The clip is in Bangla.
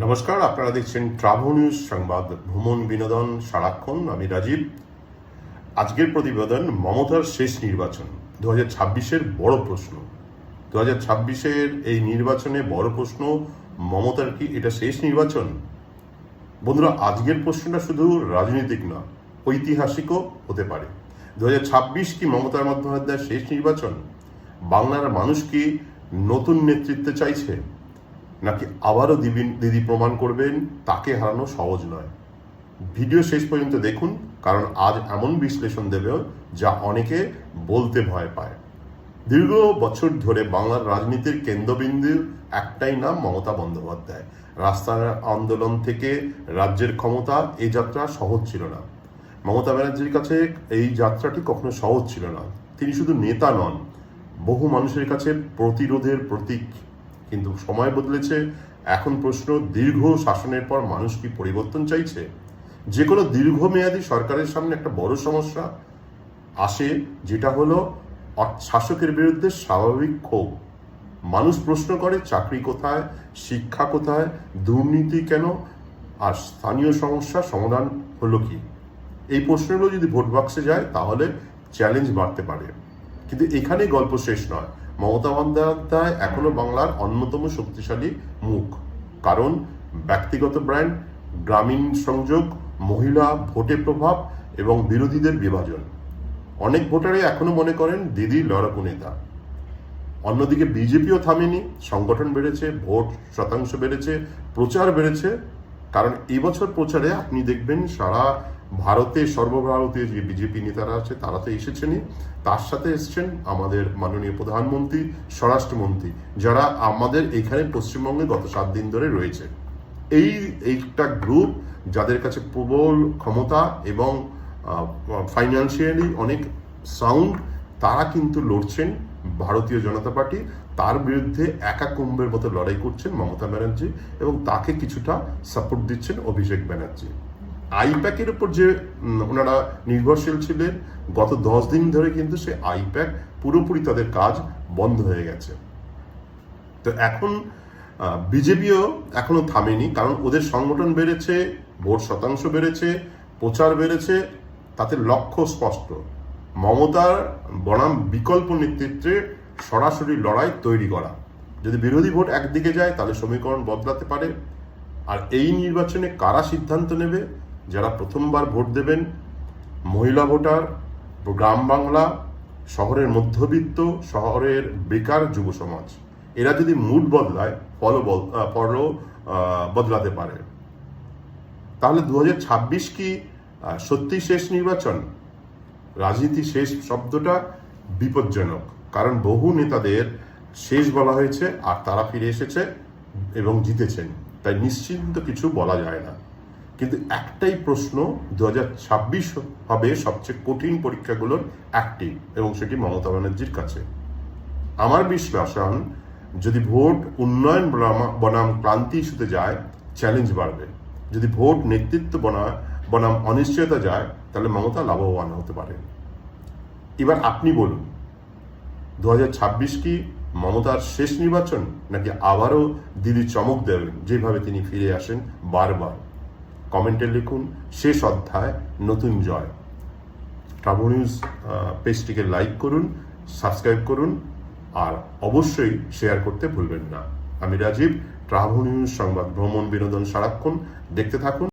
নমস্কার, আপনারা দেখছেন ট্রাভেল নিউজ সংবাদ ভ্রমণ বিনোদন সারাক্ষণ। আমি রাজীব। আজকের প্রতিবেদন মমতার শেষ নির্বাচন 2026-এর বড় প্রশ্ন। 2026-এর এই নির্বাচনে বড় প্রশ্ন, মমতার কি এটা শেষ নির্বাচন? বন্ধুরা, আজকের প্রশ্নটা শুধু রাজনৈতিক না, ঐতিহাসিকও হতে পারে। 2026 কি মমতা বন্দ্যোপাধ্যায়ের শেষ নির্বাচন? বাংলার মানুষ কি নতুন নেতৃত্বে চাইছে, নাকি আবারও দিদি প্রমাণ করবেন তাকে হারানো সহজ নয়? ভিডিও শেষ পর্যন্ত দেখুন, কারণ আজ এমন বিশ্লেষণ দেবে যা অনেকে বলতে ভয় পায়। দীর্ঘ বছর ধরে বাংলার রাজনীতির কেন্দ্রবিন্দু একটাই নাম, মমতা বন্দ্যোপাধ্যায়। রাস্তার আন্দোলন থেকে রাজ্যের ক্ষমতা, এই যাত্রা সহজ ছিল না। মমতা ব্যানার্জির কাছে এই যাত্রাটি কখনো সহজ ছিল না। তিনি শুধু নেতা নন, বহু মানুষের কাছে প্রতিরোধের প্রতীক। কিন্তু সময় বদলেছে। এখন প্রশ্ন, দীর্ঘ শাসনের পর মানুষ কি পরিবর্তন চাইছে? যে কোনো দীর্ঘমেয়াদী সরকারের সামনে একটা বড় সমস্যা আসে, যেটা হলো শাসকের বিরুদ্ধে স্বাভাবিক ক্ষোভ। মানুষ প্রশ্ন করে, চাকরি কোথায়, শিক্ষা কোথায়, দুর্নীতি কেন, আর স্থানীয় সমস্যা সমাধান হলো কি? এই প্রশ্নগুলো যদি ভোট বাক্সে যায় তাহলে চ্যালেঞ্জ বাড়তে পারে। কিন্তু এখানেই গল্প শেষ নয়। মমতা বন্দ্যোপাধ্যায় এখনো বাংলার অন্যতম শক্তিশালী মুখ। কারণ ব্যক্তিগত ব্র্যান্ড, গ্রামীণ সংযোগ, মহিলা ভোটে প্রভাব এবং বিরোধীদের বিভাজন। অনেক ভোটারই এখনো মনে করেন দিদি লড়াকু নেতা। অন্যদিকে বিজেপিও থামেনি। সংগঠন বেড়েছে, ভোট শতাংশ বেড়েছে, প্রচার বেড়েছে। কারণ এবছর প্রচারে আপনি দেখবেন সারা ভারতে, সর্বভারতীয় যে বিজেপি নেতারা আছে তারা তো এসেছেনই, তার সাথে এসছেন আমাদের মাননীয় প্রধানমন্ত্রী, স্বরাষ্ট্রমন্ত্রী, যারা আমাদের এখানে পশ্চিমবঙ্গে গত 7 দিন ধরে রয়েছে। এইটা গ্রুপ যাদের কাছে প্রবল ক্ষমতা এবং ফাইন্যান্সিয়ালি অনেক সাউন্ড, তারা কিন্তু লড়ছেন ভারতীয় জনতা পার্টি। তার বিরুদ্ধে একা কুম্ভের মতো লড়াই করছেন মমতা ব্যানার্জি, এবং তাকে কিছুটা সাপোর্ট দিচ্ছেন অভিষেক ব্যানার্জি। আইপ্যাকের উপর যে ওনারা নির্ভরশীল ছিলেন, গত 10 দিন ধরে কিন্তু সে আইপ্যাক পুরোপুরি তাদের কাজ বন্ধ হয়ে গেছে। তো এখন বিজেপিও এখনো থামেনি, কারণ ওদের সংগঠন বেড়েছে, ভোট শতাংশ বেড়েছে, প্রচার বেড়েছে। তাতে লক্ষ্য স্পষ্ট, মমতার বনাম বিকল্প নেতৃত্বে সরাসরি লড়াই তৈরি করা। যদি বিরোধী ভোট একদিকে যায় তাহলে সমীকরণ বদলাতে পারে। আর এই নির্বাচনে কারা সিদ্ধান্ত নেবে? যারা প্রথমবার ভোট দেবেন, মহিলা ভোটার, গ্রাম বাংলা, শহরের মধ্যবিত্ত, শহরের বেকার যুব সমাজ। এরা যদি মুড বদলায়, ফলও বদলাতে পারে। তাহলে 2026 কি সত্যি শেষ নির্বাচন? রাজনীতি শেষ শব্দটা বিপজ্জনক, কারণ বহু নেতাদের শেষ বলা হয়েছে আর তারা ফিরে এসেছে এবং জিতেছেন। তাই নিশ্চিন্ত কিছু বলা যায় না। কিন্তু একটাই প্রশ্ন, 2026 হবে সবচেয়ে কঠিন পরীক্ষাগুলোর একটি, এবং সেটি মমতা ব্যানার্জির কাছে। আমার বিশ্লেষণ, যদি ভোট উন্নয়ন বনাম ক্লান্তি ইস্যুতে যায়, চ্যালেঞ্জ বাড়বে। যদি ভোট নেতৃত্ব বনাম অনিশ্চয়তা যায়, তাহলে মমতা লাভবান হতে পারে। এবার আপনি বলুন, 2026 কি মমতার শেষ নির্বাচন, নাকি আবারও দিদি চমক দেবেন যেভাবে তিনি ফিরে আসেন বারবার? কমেন্টে লিখুন। শেষ অধ্যায়, নতুন জয়। ট্রাভেল নিউজ পেজটিকে লাইক করুন, সাবস্ক্রাইব করুন, আর অবশ্যই শেয়ার করতে ভুলবেন না। আমি রাজীব। ট্রাভেল নিউজ সংবাদ ভ্রমণ বিনোদন সারাক্ষণ দেখতে থাকুন।